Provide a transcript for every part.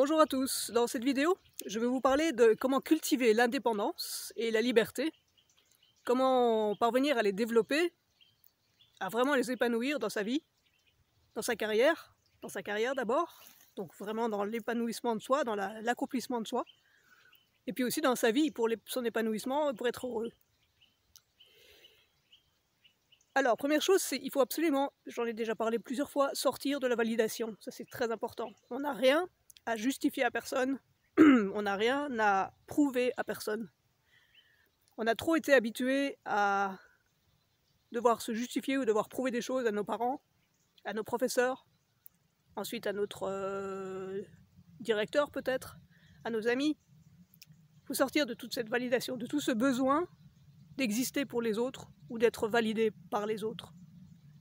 Bonjour à tous, dans cette vidéo, je vais vous parler de comment cultiver l'indépendance et la liberté, comment parvenir à les développer, à vraiment les épanouir dans sa vie, dans sa carrière d'abord, donc vraiment dans l'épanouissement de soi, dans l'accomplissement de soi, et puis aussi dans sa vie pour son épanouissement, pour être heureux. Alors, première chose, il faut absolument, j'en ai déjà parlé plusieurs fois, sortir de la validation, ça c'est très important. On n'a rien à justifier à personne, on n'a rien à prouver à personne. On a trop été habitué à devoir se justifier ou devoir prouver des choses à nos parents, à nos professeurs, ensuite à notre directeur peut-être, à nos amis. Il faut sortir de toute cette validation, de tout ce besoin d'exister pour les autres ou d'être validé par les autres.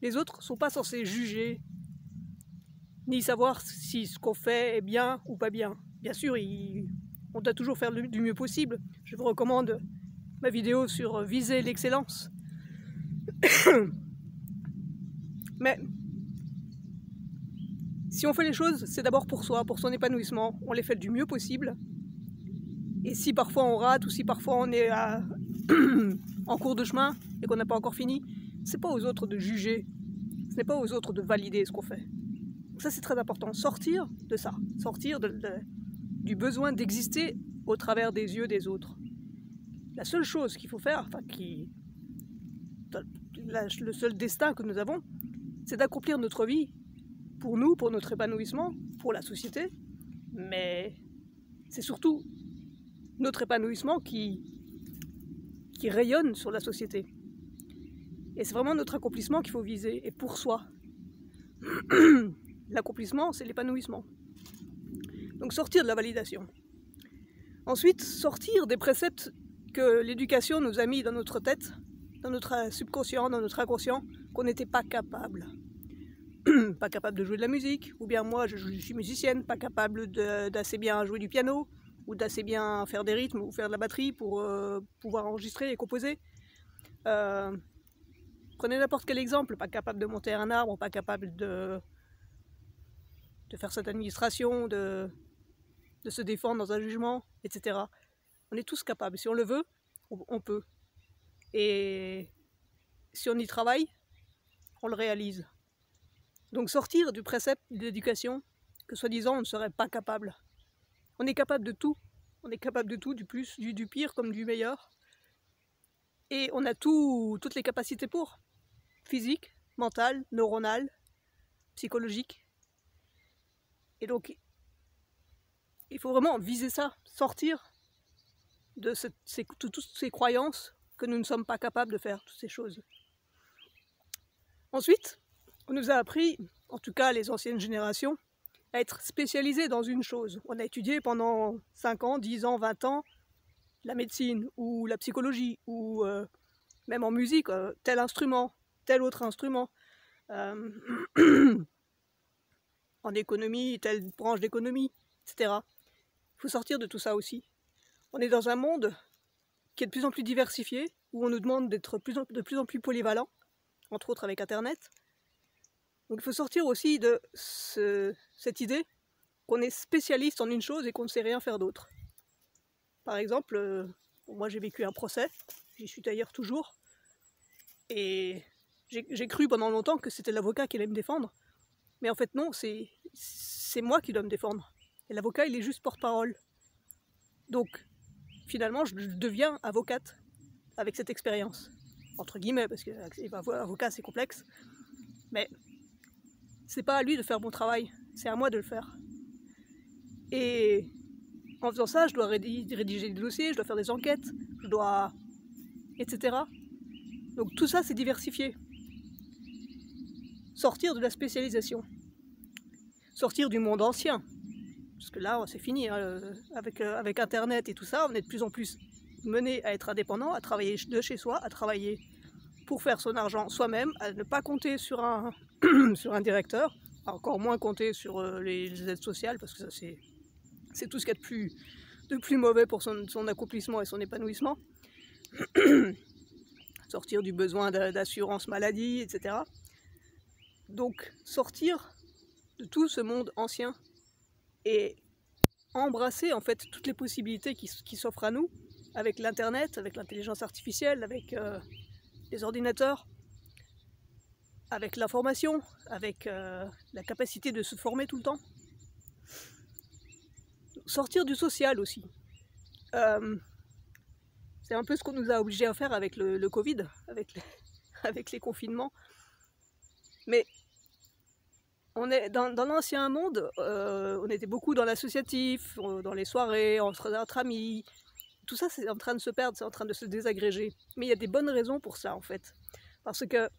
Les autres ne sont pas censés juger, ni savoir si ce qu'on fait est bien ou pas bien. Bien sûr, on doit toujours faire du mieux possible. Je vous recommande ma vidéo sur viser l'excellence. Mais si on fait les choses, c'est d'abord pour soi, pour son épanouissement. On les fait du mieux possible. Et si parfois on rate ou si parfois on est en cours de chemin et qu'on n'a pas encore fini, c'est pas aux autres de juger. Ce n'est pas aux autres de valider ce qu'on fait. Donc ça c'est très important. Sortir de ça. Sortir du besoin d'exister au travers des yeux des autres. La seule chose qu'il faut faire, le seul destin que nous avons, c'est d'accomplir notre vie pour nous, pour notre épanouissement, pour la société, mais c'est surtout notre épanouissement qui rayonne sur la société. Et c'est vraiment notre accomplissement qu'il faut viser, et pour soi. L'accomplissement, c'est l'épanouissement. Donc sortir de la validation. Ensuite, sortir des préceptes que l'éducation nous a mis dans notre tête, dans notre subconscient, dans notre inconscient, qu'on n'était pas capable. Pas capable de jouer de la musique, ou bien moi je suis musicienne, pas capable d'assez bien jouer du piano, ou d'assez bien faire des rythmes, ou faire de la batterie pour pouvoir enregistrer et composer. Prenez n'importe quel exemple, pas capable de monter un arbre, pas capable de faire cette administration, de se défendre dans un jugement, etc. On est tous capables, si on le veut, on peut. Et si on y travaille, on le réalise. Donc sortir du précepte de l'éducation, que soi-disant on ne serait pas capable. On est capable de tout. On est capable de tout, du plus, du pire comme du meilleur. Et on a toutes les capacités pour. Physique, mentale, neuronale, psychologique. Et donc, il faut vraiment viser ça, sortir de toutes ces croyances que nous ne sommes pas capables de faire toutes ces choses. Ensuite, on nous a appris, en tout cas les anciennes générations, à être spécialisés dans une chose. On a étudié pendant 5 ans, 10 ans, 20 ans, la médecine ou la psychologie, ou même en musique, tel instrument, tel autre instrument. En économie, telle branche d'économie, etc. Il faut sortir de tout ça aussi. On est dans un monde qui est de plus en plus diversifié, où on nous demande d'être de plus en plus polyvalent, entre autres avec Internet. Donc il faut sortir aussi de cette idée qu'on est spécialiste en une chose et qu'on ne sait rien faire d'autre. Par exemple, moi j'ai vécu un procès, j'y suis d'ailleurs toujours, et j'ai cru pendant longtemps que c'était l'avocat qui allait me défendre, mais en fait non, c'est moi qui dois me défendre. Et l'avocat il est juste porte-parole. Donc finalement je deviens avocate avec cette expérience, entre guillemets, parce que avocat c'est complexe, mais c'est pas à lui de faire mon travail, c'est à moi de le faire. Et en faisant ça, je dois rédiger des dossiers, je dois faire des enquêtes, je dois... etc. Donc tout ça, c'est diversifié. Sortir de la spécialisation. Sortir du monde ancien. Parce que là, c'est fini. Hein, avec Internet et tout ça, on est de plus en plus mené à être indépendant, à travailler de chez soi, à travailler pour faire son argent soi-même, à ne pas compter sur un, sur un directeur, à encore moins compter sur les aides sociales, parce que ça c'est tout ce qu'il y a de plus mauvais pour son accomplissement et son épanouissement. Sortir du besoin d'assurance maladie, etc. Donc sortir de tout ce monde ancien et embrasser en fait toutes les possibilités qui s'offrent à nous, avec l'internet, avec l'intelligence artificielle, avec les ordinateurs, avec l'information, avec la capacité de se former tout le temps. Sortir du social aussi. C'est un peu ce qu'on nous a obligés à faire avec le Covid, avec les confinements. Mais on est dans l'ancien monde, on était beaucoup dans l'associatif, dans les soirées, entre amis. Tout ça, c'est en train de se perdre, c'est en train de se désagréger. Mais il y a des bonnes raisons pour ça, en fait. Parce que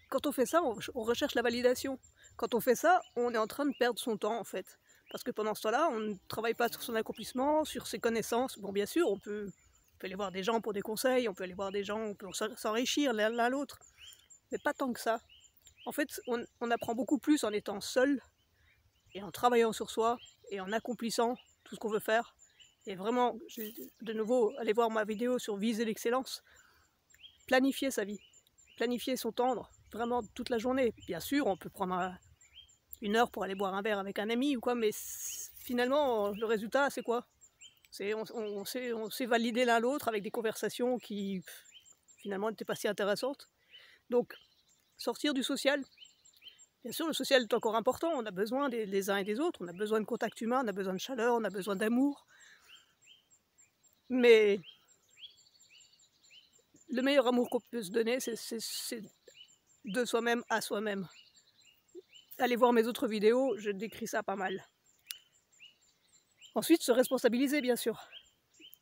quand on fait ça, on recherche la validation. Quand on fait ça, on est en train de perdre son temps, en fait. Parce que pendant ce temps-là, on ne travaille pas sur son accomplissement, sur ses connaissances. Bon, bien sûr, on peut aller voir des gens pour des conseils, on peut aller voir des gens, on peut s'enrichir l'un l'autre. Mais pas tant que ça. En fait, on apprend beaucoup plus en étant seul, et en travaillant sur soi, et en accomplissant tout ce qu'on veut faire. Et vraiment, de nouveau, allez voir ma vidéo sur viser l'excellence. Planifier sa vie, planifier son temps, vraiment toute la journée. Bien sûr, on peut prendre une heure pour aller boire un verre avec un ami ou quoi, mais finalement, le résultat, c'est quoi? On s'est validé l'un l'autre avec des conversations qui, finalement, n'étaient pas si intéressantes. Donc, sortir du social. Bien sûr, le social est encore important, on a besoin des uns et des autres, on a besoin de contact humain, on a besoin de chaleur, on a besoin d'amour. Mais le meilleur amour qu'on peut se donner, c'est de soi-même à soi-même. Allez voir mes autres vidéos, je décris ça pas mal. Ensuite, se responsabiliser, bien sûr.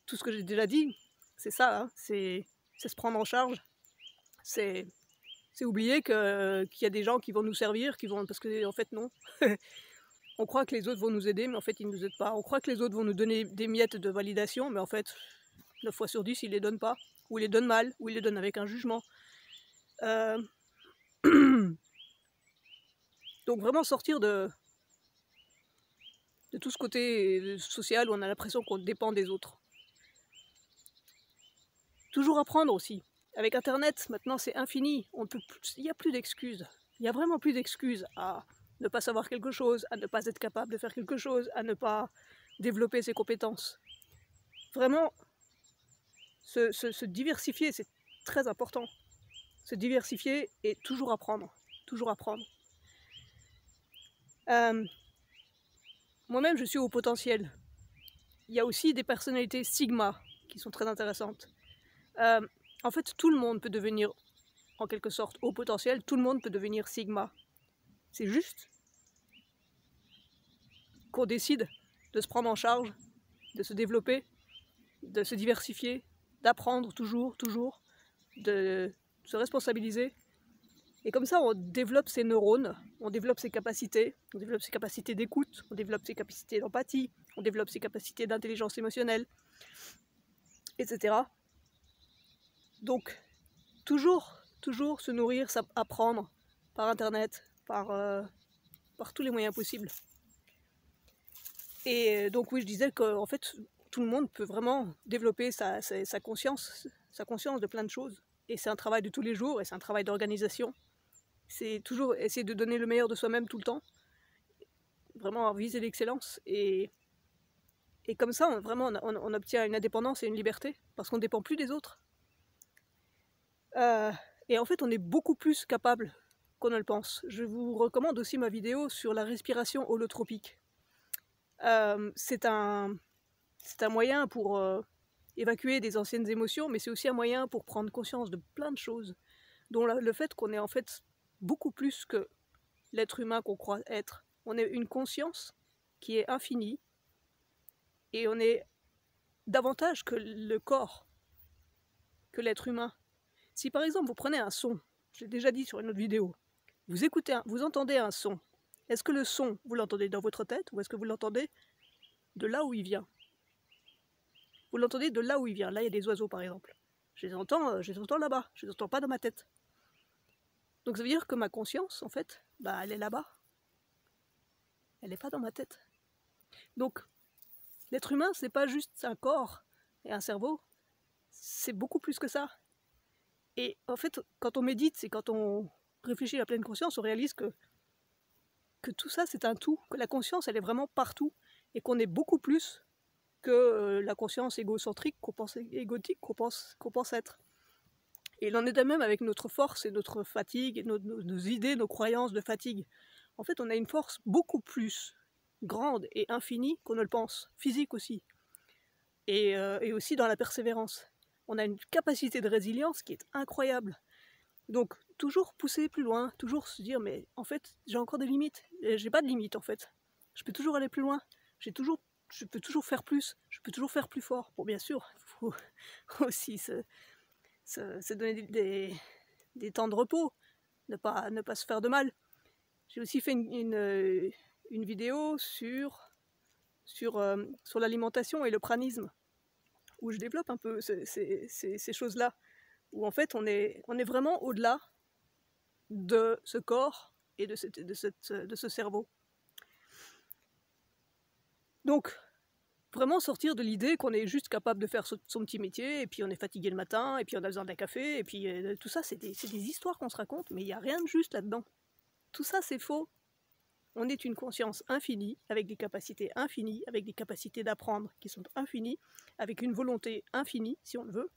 Tout ce que j'ai déjà dit, c'est ça, hein, c'est se prendre en charge. C'est oublier qu'il y a des gens qui vont nous servir, parce que en fait non. On croit que les autres vont nous aider, mais en fait ils ne nous aident pas. On croit que les autres vont nous donner des miettes de validation, mais en fait 9 fois sur 10 ils les donnent pas, ou ils les donnent mal, ou ils les donnent avec un jugement. Donc vraiment sortir de tout ce côté social où on a l'impression qu'on dépend des autres. Toujours apprendre aussi. Avec Internet, maintenant c'est infini, il n'y a plus d'excuses. Il n'y a vraiment plus d'excuses à ne pas savoir quelque chose, à ne pas être capable de faire quelque chose, à ne pas développer ses compétences. Vraiment, se diversifier, c'est très important. Se diversifier et toujours apprendre. Toujours apprendre. Moi-même, je suis au potentiel. Il y a aussi des personnalités Sigma qui sont très intéressantes. En fait, tout le monde peut devenir, en quelque sorte, au potentiel. Tout le monde peut devenir Sigma. C'est juste qu'on décide de se prendre en charge, de se développer, de se diversifier, d'apprendre toujours, de se responsabiliser. Et comme ça, on développe ses neurones, on développe ses capacités d'écoute, on développe ses capacités d'empathie, on développe ses capacités d'intelligence émotionnelle, etc. Donc, toujours se nourrir, apprendre par Internet, par tous les moyens possibles. Et donc oui, je disais qu'en fait, tout le monde peut vraiment développer sa conscience de plein de choses. Et c'est un travail de tous les jours, et c'est un travail d'organisation. C'est toujours essayer de donner le meilleur de soi-même tout le temps. Vraiment viser l'excellence. Et comme ça, on obtient une indépendance et une liberté, parce qu'on ne dépend plus des autres. Et en fait, on est beaucoup plus capable qu'on ne le pense. Je vous recommande aussi ma vidéo sur la respiration holotropique. C'est un moyen pour évacuer des anciennes émotions, mais c'est aussi un moyen pour prendre conscience de plein de choses, dont le fait qu'on est en fait beaucoup plus que l'être humain qu'on croit être. On est une conscience qui est infinie, et on est davantage que le corps, que l'être humain. Si par exemple vous prenez un son, j'ai déjà dit sur une autre vidéo, vous entendez un son, est-ce que le son, vous l'entendez dans votre tête, ou est-ce que vous l'entendez de là où il vient? Vous l'entendez de là où il vient. Là, il y a des oiseaux, par exemple. Je les entends là-bas. Je les entends pas dans ma tête. Donc ça veut dire que ma conscience, en fait, elle est là-bas. Elle n'est pas dans ma tête. Donc, l'être humain, c'est pas juste un corps et un cerveau. C'est beaucoup plus que ça. Et en fait, quand on médite, c'est quand on réfléchit à la pleine conscience, on réalise que que tout ça c'est un tout, que la conscience elle est vraiment partout, et qu'on est beaucoup plus que la conscience égocentrique qu'on pense, égotique qu'on pense être. Et il en est de même avec notre force et notre fatigue, et nos idées, nos croyances de fatigue. En fait, on a une force beaucoup plus grande et infinie qu'on ne le pense, physique aussi, et aussi dans la persévérance. On a une capacité de résilience qui est incroyable. Donc, toujours pousser plus loin, toujours se dire, mais en fait, j'ai encore des limites. J'ai pas de limites, en fait. Je peux toujours aller plus loin. Je peux toujours faire plus. Je peux toujours faire plus fort. Bon, bien sûr, il faut aussi se donner des temps de repos, ne pas se faire de mal. J'ai aussi fait une vidéo sur l'alimentation et le pranisme, où je développe un peu ces choses-là, où en fait on est vraiment au-delà de ce corps et de ce cerveau. Donc, vraiment sortir de l'idée qu'on est juste capable de faire son petit métier, et puis on est fatigué le matin, et puis on a besoin d'un café, et puis tout ça, c'est des histoires qu'on se raconte, mais il n'y a rien de juste là-dedans. Tout ça, c'est faux. On est une conscience infinie, avec des capacités infinies, avec des capacités d'apprendre qui sont infinies, avec une volonté infinie, si on le veut.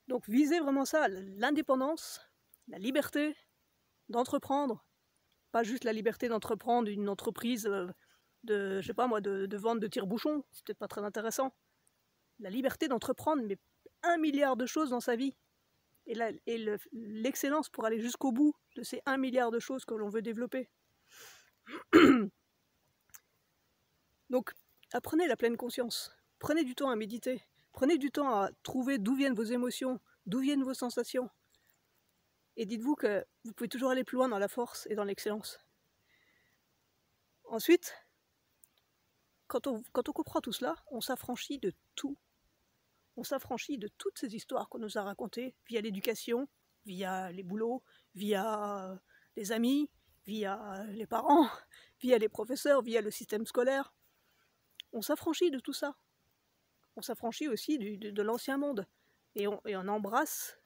Donc visez vraiment ça, l'indépendance, la liberté d'entreprendre, pas juste la liberté d'entreprendre une entreprise je sais pas moi, de vente de tire-bouchons, c'est peut-être pas très intéressant. La liberté d'entreprendre, mais 1 milliard de choses dans sa vie. Et l'excellence pour aller jusqu'au bout de ces 1 milliard de choses que l'on veut développer. Donc, apprenez la pleine conscience. Prenez du temps à méditer. Prenez du temps à trouver d'où viennent vos émotions, d'où viennent vos sensations. Et dites-vous que vous pouvez toujours aller plus loin dans la force et dans l'excellence. Ensuite, quand on comprend tout cela, on s'affranchit de tout. On s'affranchit de toutes ces histoires qu'on nous a racontées via l'éducation, via les boulots, via les amis, via les parents, via les professeurs, via le système scolaire. On s'affranchit de tout ça. On s'affranchit aussi de l'ancien monde. Et on embrasse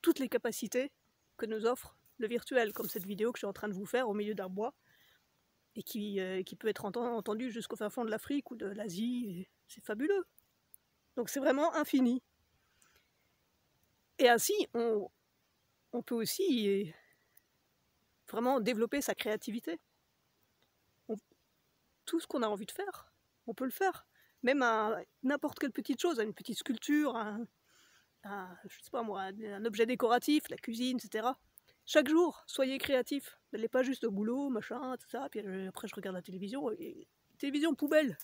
toutes les capacités que nous offre le virtuel, comme cette vidéo que je suis en train de vous faire au milieu d'un bois, et qui peut être entendue jusqu'au fin fond de l'Afrique ou de l'Asie. C'est fabuleux. Donc c'est vraiment infini. Et ainsi, on peut aussi vraiment développer sa créativité. Tout ce qu'on a envie de faire, on peut le faire. Même à n'importe quelle petite chose, à une petite sculpture, je sais pas moi, un objet décoratif, la cuisine, etc. Chaque jour, soyez créatifs. N'allez pas juste au boulot, machin, tout ça, puis après je regarde la télévision. Et télévision poubelle.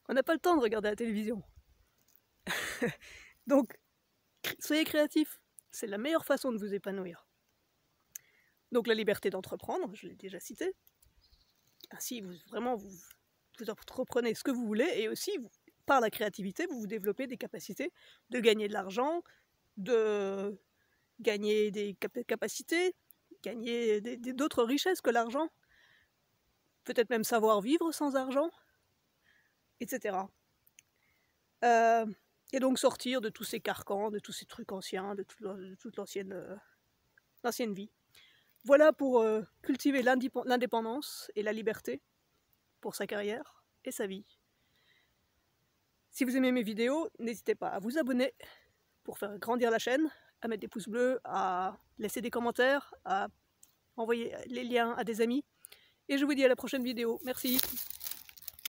On n'a pas le temps de regarder la télévision. Donc, soyez créatifs. C'est la meilleure façon de vous épanouir. Donc la liberté d'entreprendre, je l'ai déjà cité. Ainsi, vous entreprenez ce que vous voulez, et aussi, par la créativité, vous développez des capacités de gagner de l'argent, de gagner des capacités, gagner d'autres richesses que l'argent, peut-être même savoir vivre sans argent, etc. Et donc sortir de tous ces carcans, de tous ces trucs anciens, de toute l'ancienne vie. Voilà pour cultiver l'indépendance et la liberté pour sa carrière et sa vie. Si vous aimez mes vidéos, n'hésitez pas à vous abonner pour faire grandir la chaîne, à mettre des pouces bleus, à laisser des commentaires, à envoyer les liens à des amis. Et je vous dis à la prochaine vidéo. Merci.